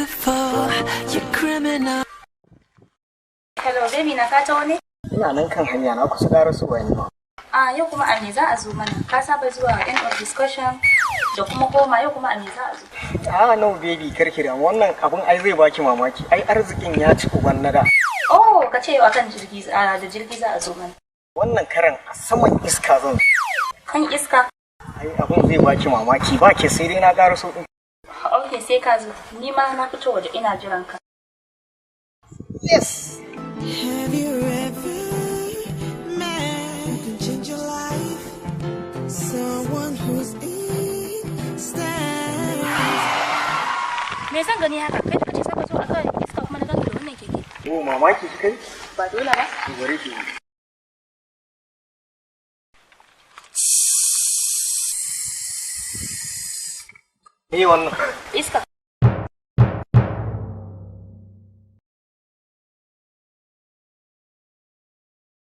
before, you're criminal. Hello, baby na ka taho ne? Ina nan kan hanya na kusa ƙara su bayan ba. Yau kuma a me za a zo mana? Ka saba zuwa end of discussion da kuma koma yau kuma a me za a zo? No baby karki da wannan abun ai zai baki mamaki. Ai arzikin ya ci uban nada. Oh, ka ce akan jirgi da jirgi za a zo mana. Wannan karan a saman iska zan. Kan iska? Ai abun zai baki mamaki ba ke sai dai na ƙara so din. Okay, sai ka zo. Ni ma na fito waje ina jiran ka. Yes. Have you ever met who can change your life? Someone who's in style. Me zan gani haka? Kai da kace saka zo akan iska kuma na ganka da wannan keke. Oh mamaki kai? Ba dole ba? Bari ki. Wannan. Iska.